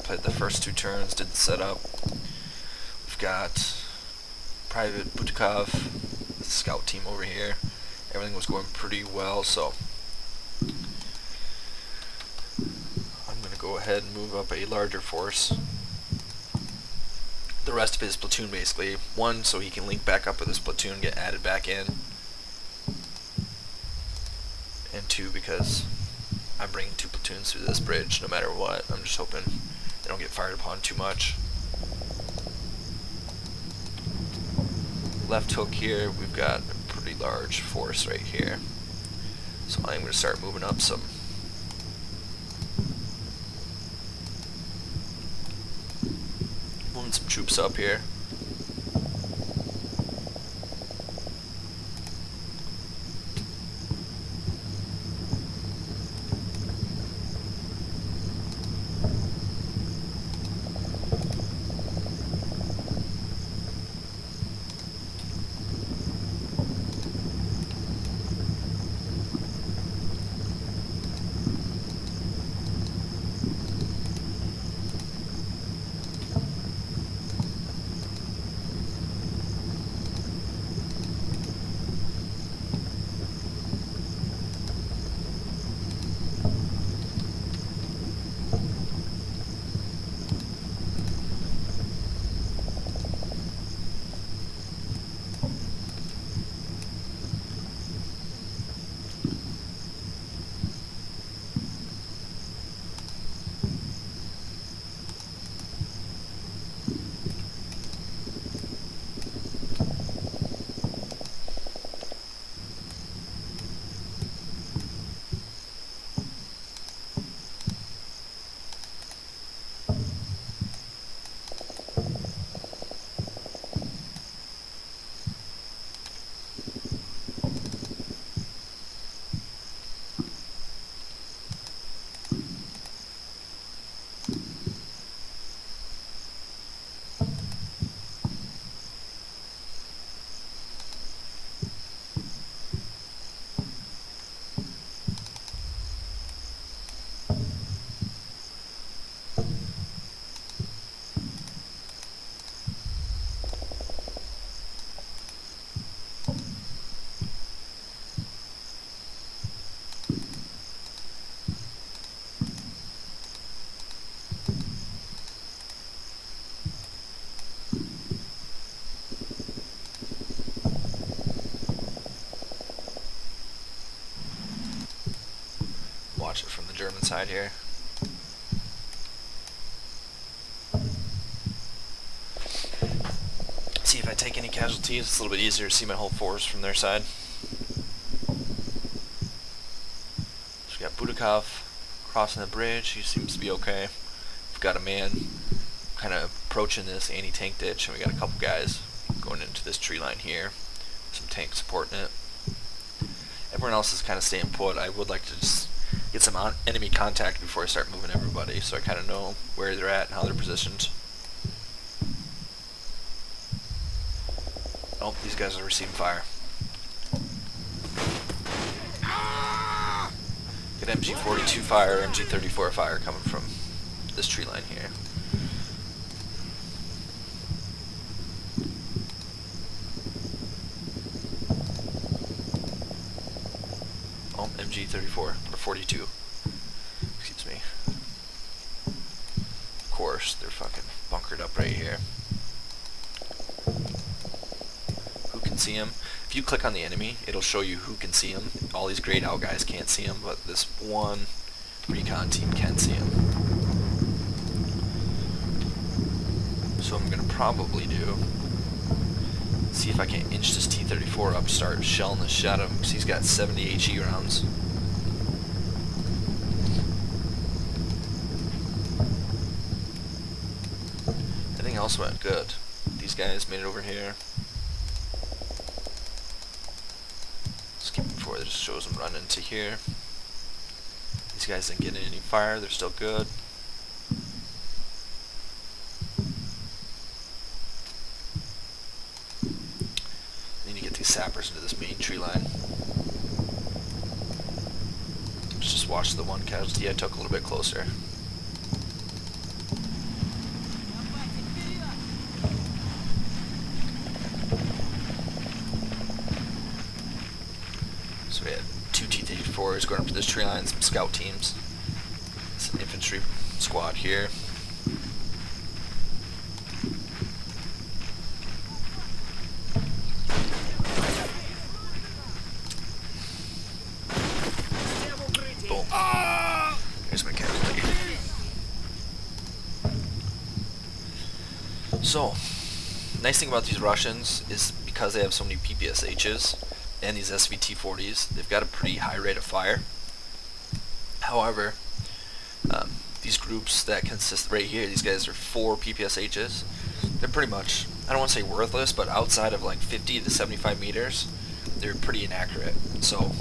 played the first 2 turns, did the setup. We've got Private Butikov, the scout team over here. Everything was going pretty well, so I'm going to go ahead and move up a larger force. The rest of his platoon, basically. 1, so he can link back up with his platoon and get added back in. And 2, because I'm bringing 2 platoons through this bridge no matter what. I'm just hoping they don't get fired upon too much. Left hook here, we've got a pretty large force right here. So I'm going to start moving up some troops up here. Watch it from the German side here. See if I take any casualties. It's a little bit easier to see my whole force from their side. So we got Butikov crossing the bridge. He seems to be okay. We've got a man kind of approaching this anti-tank ditch, and we got a couple guys going into this tree line here. Some tanks supporting it. Everyone else is kind of staying put. I would like to just get some enemy contact before I start moving everybody, so I kind of know where they're at and how they're positioned. Oh, these guys are receiving fire. Get MG42 fire, MG34 fire coming from this tree line here. Oh, MG34, or 42. Excuse me. Of course, they're fucking bunkered up right here. Who can see him? If you click on the enemy, it'll show you who can see him. All these grayed out guys can't see him, but this one recon team can see him. So I'm gonna probably do, see if I can inch this T-34 up, start shelling the shit out of him, because he's got 70 HE rounds. Everything else went good. These guys made it over here. Skipping forward, it just shows them running to here. These guys didn't get any fire, they're still good. Sappers into this main tree line. Let's just watch the one casualty I took a little bit closer. T-34s going up to this tree line, some scout teams. It's an infantry squad here. Boom. Here's my casualty. So, nice thing about these Russians is because they have so many PPSHs and these SVT-40s, they've got a pretty high rate of fire. However, these groups that consist right here, these guys are 4 PPSHs. They're pretty much, I don't want to say worthless, but outside of like 50 to 75 meters, they're pretty inaccurate. So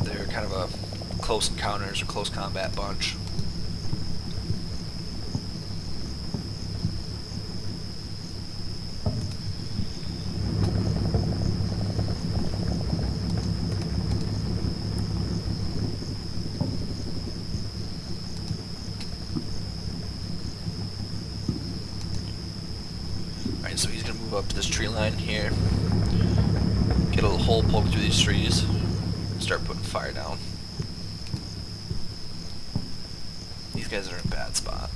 they're kind of a close encounters or close combat bunch. Alright, so he's going to move up to this tree line here, get a little hole poked through these trees, and start putting fire down. These guys are in a bad spot.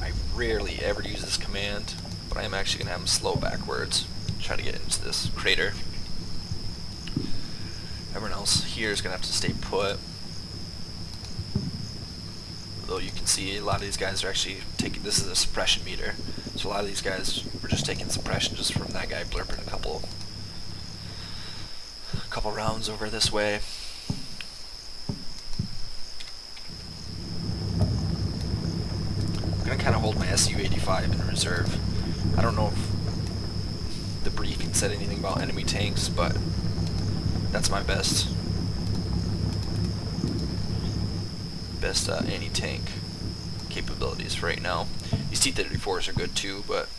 I rarely ever use this command, but I am actually going to have him slow backwards, try to get into this crater. Everyone else here is going to have to stay put. Though you can see a lot of these guys are actually taking, this is a suppression meter, so a lot of these guys were just taking suppression just from that guy blurping a couple rounds over this way. I'm going to kind of hold my Su-85 in reserve. I don't know if the briefing said anything about enemy tanks, but that's my best anti-tank capabilities for right now. These T-34s are good too, but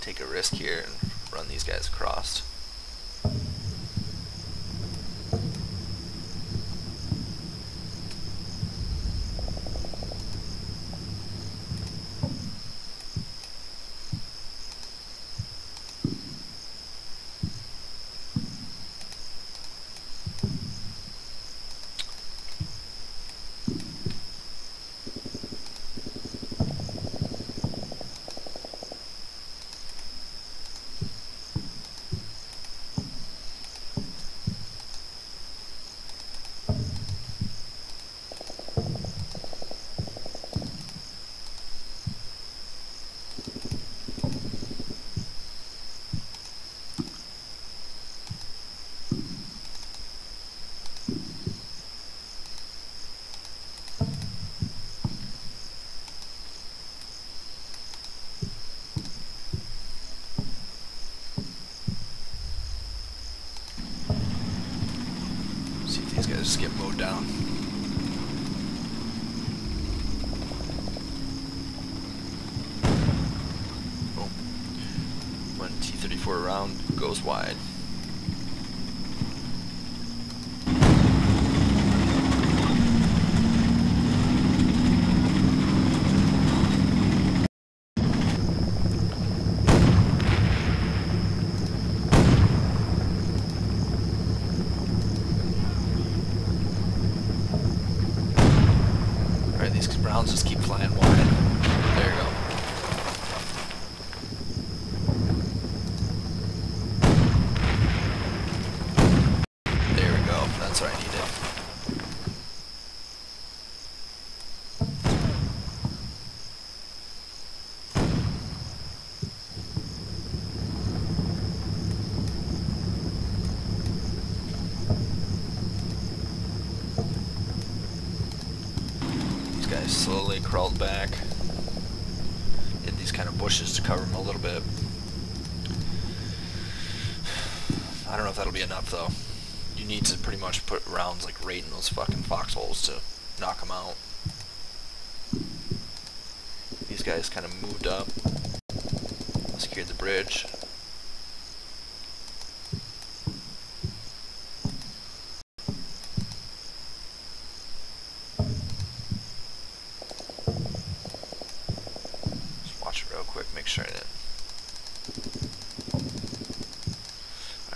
take a risk here and run these guys across. See if these guys just get mowed down. Boom. One T-34 round goes wide. These rounds just keep flying wide. There you go. There we go. That's what I needed. Guys slowly crawled back. Hit these kind of bushes to cover them a little bit. I don't know if that'll be enough though. You need to pretty much put rounds like right in those fucking foxholes to knock them out. These guys kind of moved up, secured the bridge.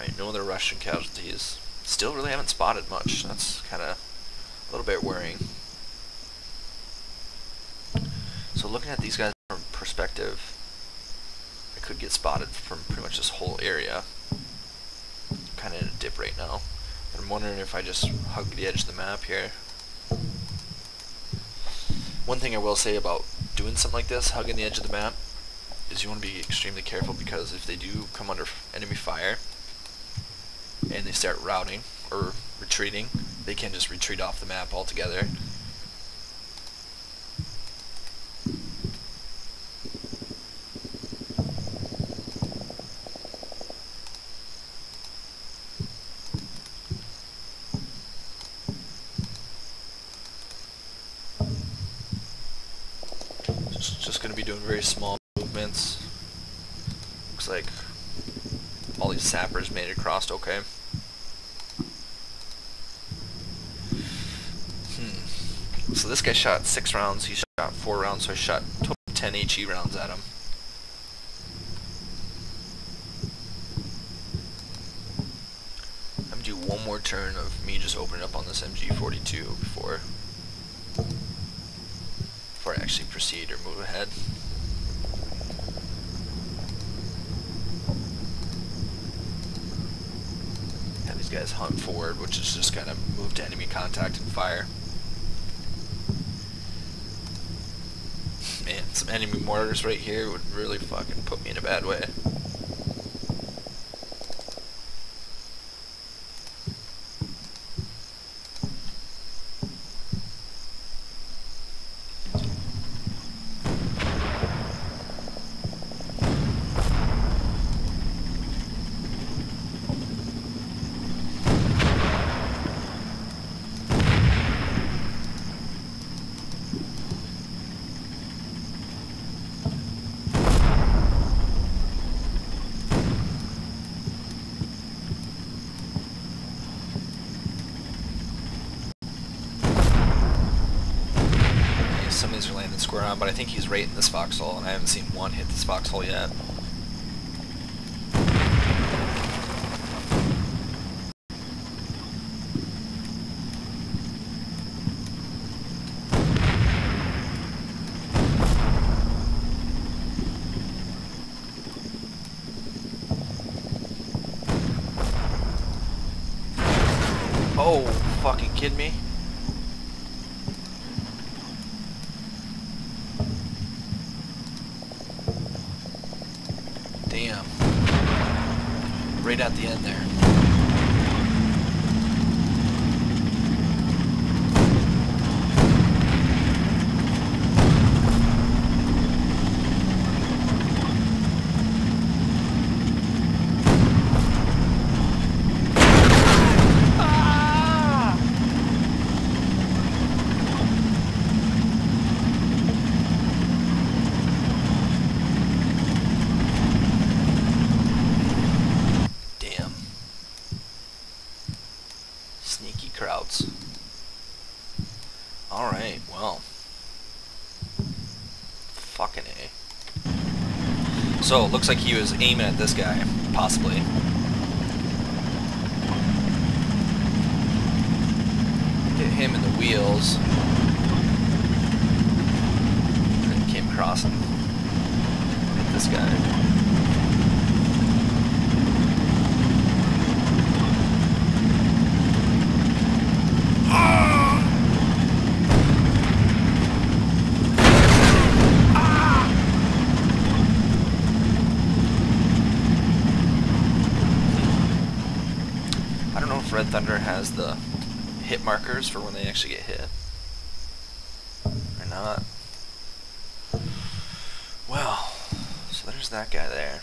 Alright, no other Russian casualties. Still really haven't spotted much. That's kind of a little bit worrying. So looking at these guys from perspective, I could get spotted from pretty much this whole area. I'm kind of in a dip right now. But I'm wondering if I just hug the edge of the map here. One thing I will say about doing something like this, hugging the edge of the map, is you want to be extremely careful, because if they do come under enemy fire and they start routing or retreating, they can just retreat off the map altogether. Just going to be doing very small movements. Looks like all these sappers made it across okay. So this guy shot 6 rounds, he shot 4 rounds, so I shot total 10 HE rounds at him. I'm gonna do one more turn of me just opening up on this MG42 before I actually proceed or move ahead. Have these guys hunt forward, which is just kind of move to enemy contact and fire. Man, some enemy mortars right here would really fucking put me in a bad way. Some of these are landing square on, but I think he's right in this foxhole, and I haven't seen one hit this foxhole yet. Oh, fucking kidding me? Damn. Right at the end there. Sneaky crowds. Alright, well. Fucking A. So, it looks like he was aiming at this guy, possibly. Hit him in the wheels. And came across and hit this guy. I don't know if Red Thunder has the hit markers for when they actually get hit or not. Well, so there's that guy there.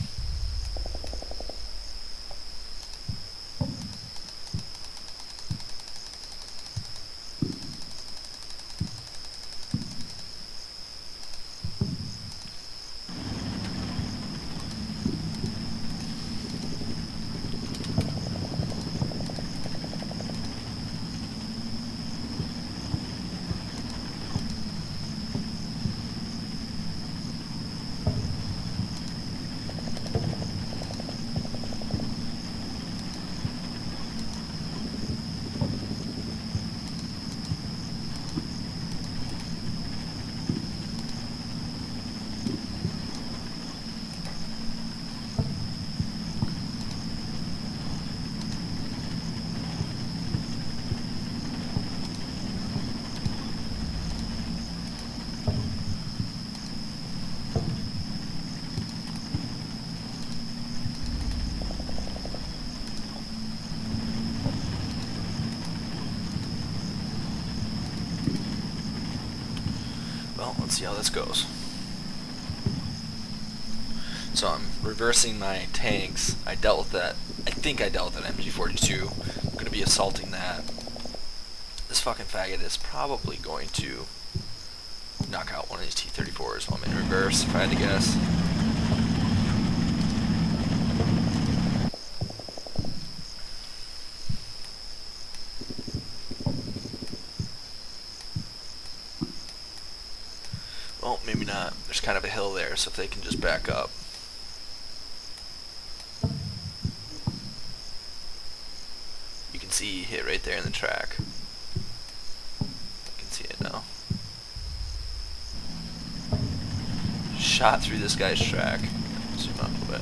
Well, let's see how this goes. So I'm reversing my tanks. I dealt with that. I think I dealt with that MG42. I'm going to be assaulting that. This fucking faggot is probably going to knock out one of these T-34s while I'm in reverse, if I had to guess. Well, maybe not. There's kind of a hill there, so if they can just back up. You can see hit right there in the track. You can see it now. Shot through this guy's track. Zoom out a little bit.